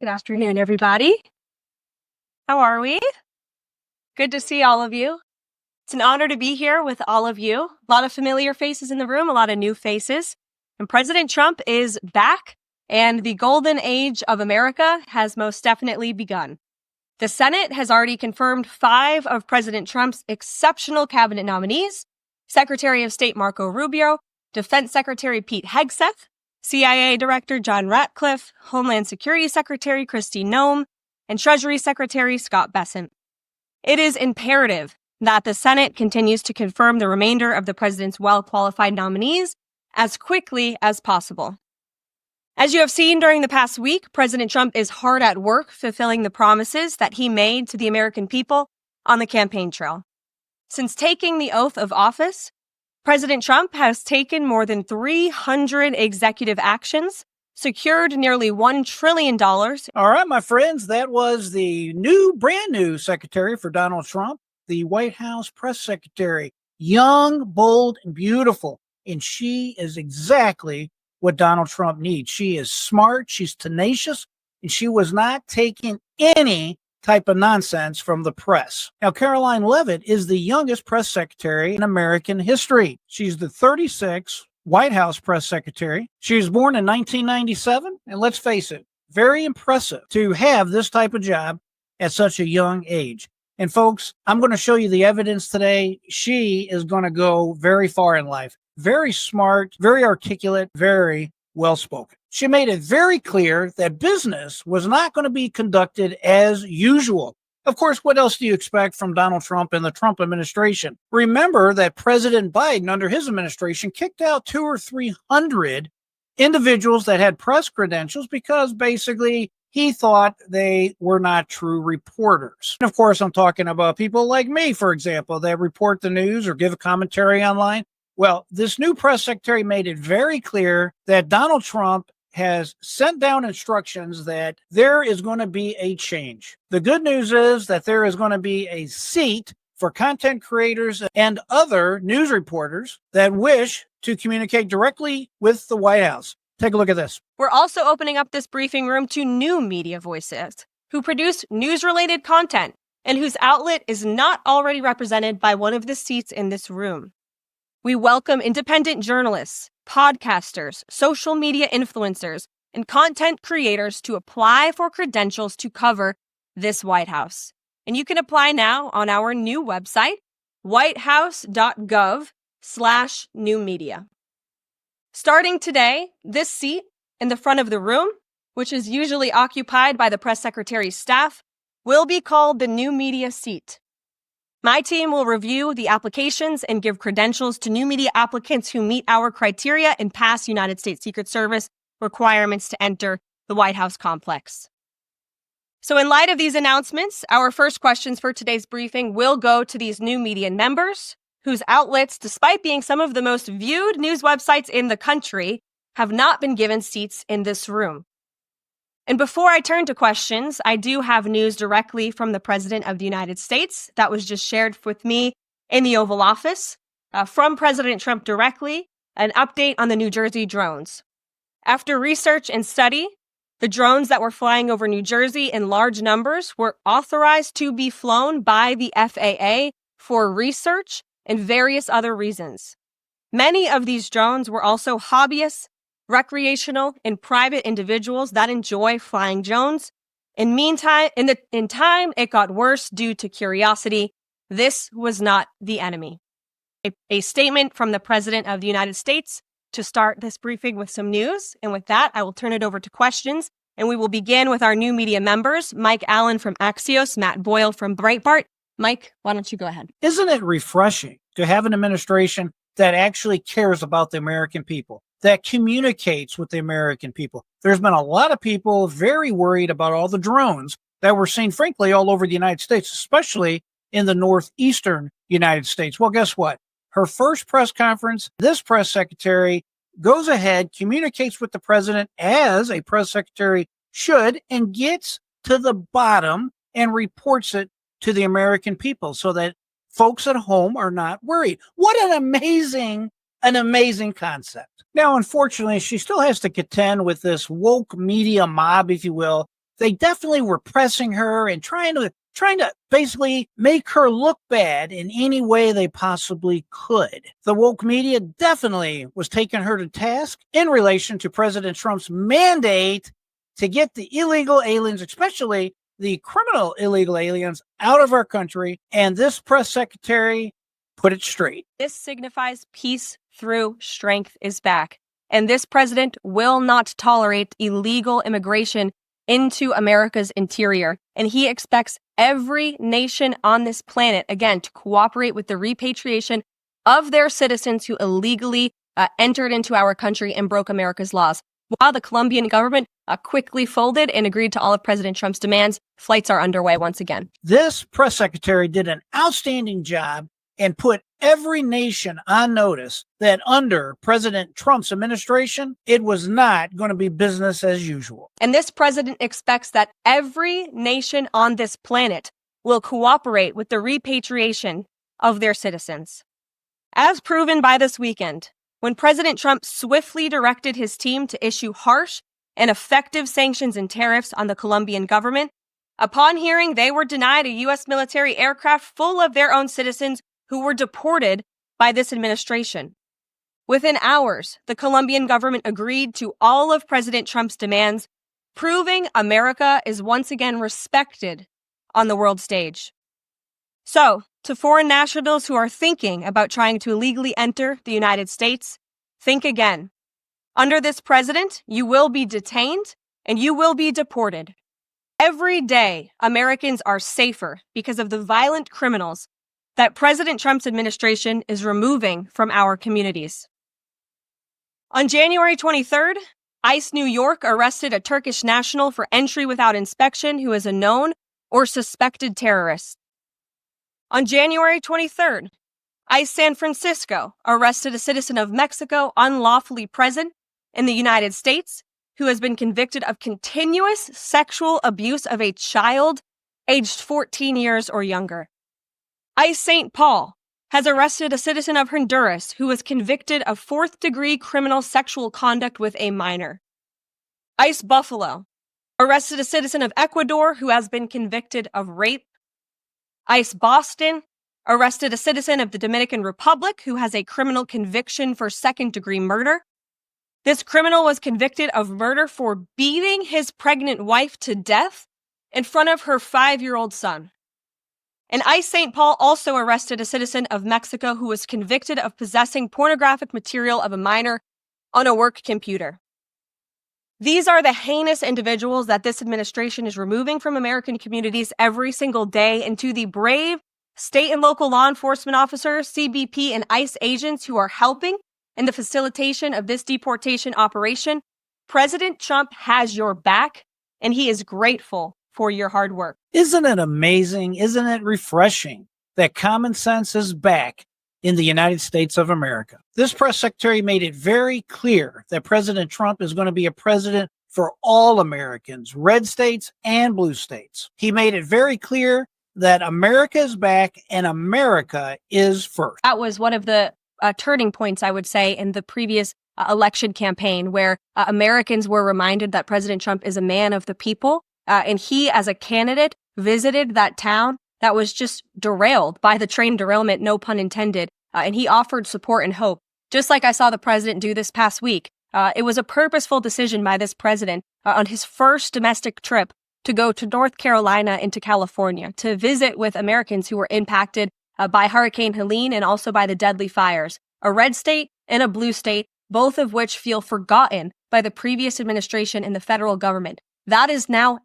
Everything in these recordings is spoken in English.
Good afternoon, everybody. How are we? Good to see all of you. It's an honor to be here with all of you. A lot of familiar faces in the room, a lot of new faces. And President Trump is back, and the golden age of America has most definitely begun. The Senate has already confirmed 5 of President Trump's exceptional cabinet nominees: Secretary of State Marco Rubio, Defense Secretary Pete Hegseth, CIA Director John Ratcliffe, Homeland Security Secretary Kristi Noem, and Treasury Secretary Scott Bessent. It is imperative that the Senate continues to confirm the remainder of the president's well-qualified nominees as quickly as possible. As you have seen during the past week, President Trump is hard at work fulfilling the promises that he made to the American people on the campaign trail. Since taking the oath of office, President Trump has taken more than 300 executive actions, secured nearly $1 trillion. All right, my friends, that was the brand new secretary for Donald Trump, the White House press secretary. Young, bold, and beautiful. And she is exactly what Donald Trump needs. She is smart, she's tenacious, and she was not taking any type of nonsense from the press. Now, Karoline Leavitt is the youngest press secretary in American history. She's the 36th White House press secretary. She was born in 1997, and let's face it, very impressive to have this type of job at such a young age. And folks, I'm going to show you the evidence today. She is going to go very far in life. Very smart, very articulate, very well-spoken. She made it very clear that business was not going to be conducted as usual. Of course, what else do you expect from Donald Trump and the Trump administration? Remember that President Biden, under his administration, kicked out 200 or 300 individuals that had press credentials because basically he thought they were not true reporters. And of course, I'm talking about people like me, for example, that report the news or give a commentary online. Well, this new press secretary made it very clear that Donald Trump has sent down instructions that there is going to be a change. The good news is that there is going to be a seat for content creators and other news reporters that wish to communicate directly with the White House. Take a look at this. We're also opening up this briefing room to new media voices who produce news-related content and whose outlet is not already represented by one of the seats in this room. We welcome independent journalists, podcasters, social media influencers, and content creators to apply for credentials to cover this White House. And you can apply now on our new website, whitehouse.gov/newmedia. Starting today, this seat in the front of the room, which is usually occupied by the press secretary's staff, will be called the new media seat. My team will review the applications and give credentials to new media applicants who meet our criteria and pass United States Secret Service requirements to enter the White House complex. So in light of these announcements, our first questions for today's briefing will go to these new media members whose outlets, despite being some of the most viewed news websites in the country, have not been given seats in this room. And before I turn to questions, I do have news directly from the President of the United States that was just shared with me in the Oval Office from President Trump directly, an update on the New Jersey drones. After research and study, the drones that were flying over New Jersey in large numbers were authorized to be flown by the FAA for research and various other reasons. Many of these drones were also hobbyists, recreational, and private individuals that enjoy flying drones. In time, it got worse due to curiosity. This was not the enemy. A statement from the President of the United States to start this briefing with some news. And with that, I will turn it over to questions. And we will begin with our new media members, Mike Allen from Axios, Matt Boyle from Breitbart. Mike, why don't you go ahead? Isn't it refreshing to have an administration that actually cares about the American people, that communicates with the American people? There's been a lot of people very worried about all the drones that we're seeing, frankly, all over the United States, especially in the northeastern United States. Well, guess what? Her first press conference, this press secretary goes ahead, communicates with the president as a press secretary should, and gets to the bottom and reports it to the American people so that folks at home are not worried. What an amazing concept. Now, unfortunately, she still has to contend with this woke media mob, if you will, They definitely were pressing her and trying to basically make her look bad in any way they possibly could. The woke media definitely was taking her to task in relation to President Trump's mandate to get the illegal aliens, especially the criminal illegal aliens, out of our country. And this press secretary put it straight. This signifies peace through strength is back. And this president will not tolerate illegal immigration into America's interior. And he expects every nation on this planet, again, to cooperate with the repatriation of their citizens who illegally entered into our country and broke America's laws. While the Colombian government quickly folded and agreed to all of President Trump's demands, flights are underway once again. This press secretary did an outstanding job and put every nation on notice that under President Trump's administration, it was not going to be business as usual. And this president expects that every nation on this planet will cooperate with the repatriation of their citizens. As proven by this weekend, when President Trump swiftly directed his team to issue harsh and effective sanctions and tariffs on the Colombian government, upon hearing they were denied a U.S. military aircraft full of their own citizens who were deported by this administration. Within hours, the Colombian government agreed to all of President Trump's demands, proving America is once again respected on the world stage. So, to foreign nationals who are thinking about trying to illegally enter the United States, think again. Under this president, you will be detained and you will be deported. Every day, Americans are safer because of the violent criminals that President Trump's administration is removing from our communities. On January 23rd, ICE New York arrested a Turkish national for entry without inspection who is a known or suspected terrorist. On January 23rd, ICE San Francisco arrested a citizen of Mexico unlawfully present in the United States who has been convicted of continuous sexual abuse of a child aged 14 years or younger. ICE St. Paul has arrested a citizen of Honduras who was convicted of fourth-degree criminal sexual conduct with a minor. ICE Buffalo arrested a citizen of Ecuador who has been convicted of rape. ICE Boston arrested a citizen of the Dominican Republic who has a criminal conviction for second-degree murder. This criminal was convicted of murder for beating his pregnant wife to death in front of her 5-year-old son. And ICE St. Paul also arrested a citizen of Mexico who was convicted of possessing pornographic material of a minor on a work computer. These are the heinous individuals that this administration is removing from American communities every single day, and to the brave state and local law enforcement officers, CBP, and ICE agents who are helping in the facilitation of this deportation operation, President Trump has your back, and he is grateful for your hard work. Isn't it amazing? Isn't it refreshing that common sense is back in the United States of America? This press secretary made it very clear that President Trump is going to be a president for all Americans, red states and blue states. He made it very clear that America is back and America is first. That was one of the turning points, I would say, in the previous election campaign, where Americans were reminded that President Trump is a man of the people. And he, as a candidate, visited that town that was just derailed by the train derailment, no pun intended. And he offered support and hope, just like I saw the president do this past week. It was a purposeful decision by this president on his first domestic trip to go to North Carolina and to California to visit with Americans who were impacted by Hurricane Helene and also by the deadly fires. A red state and a blue state, both of which feel forgotten by the previous administration and the federal government. That is now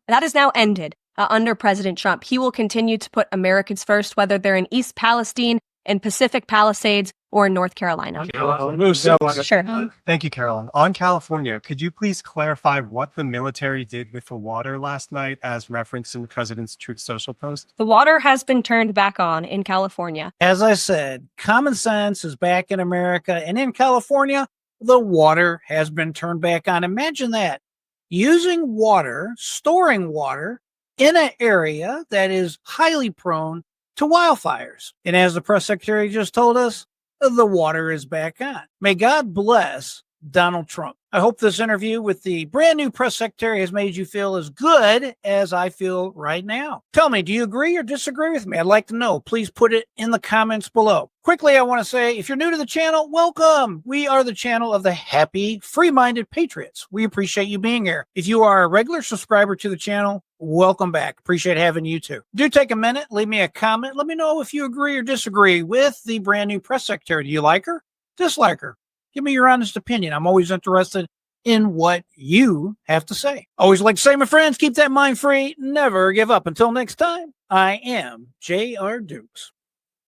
ended under President Trump. He will continue to put Americans first, whether they're in East Palestine, in Pacific Palisades, or in North Carolina. Sure. Thank you, Caroline. On California, could you please clarify what the military did with the water last night as referenced in the president's Truth Social post? The water has been turned back on in California. As I said, common sense is back in America, and in California, the water has been turned back on. Imagine that. Using water, storing water in an area that is highly prone to wildfires. And as the press secretary just told us, the water is back on. May God bless Donald Trump. I hope this interview with the brand new press secretary has made you feel as good as I feel right now. Tell me, do you agree or disagree with me? I'd like to know. Please put it in the comments below. Quickly, I want to say, if you're new to the channel, welcome. We are the channel of the happy, free-minded patriots. We appreciate you being here. If you are a regular subscriber to the channel, welcome back. Appreciate having you too. Do take a minute, leave me a comment. Let me know if you agree or disagree with the brand new press secretary. Do you like her? Dislike her? Give me your honest opinion. I'm always interested in what you have to say. Always like to say, my friends, keep that mind free. Never give up. Until next time, I am J.R. Dukes.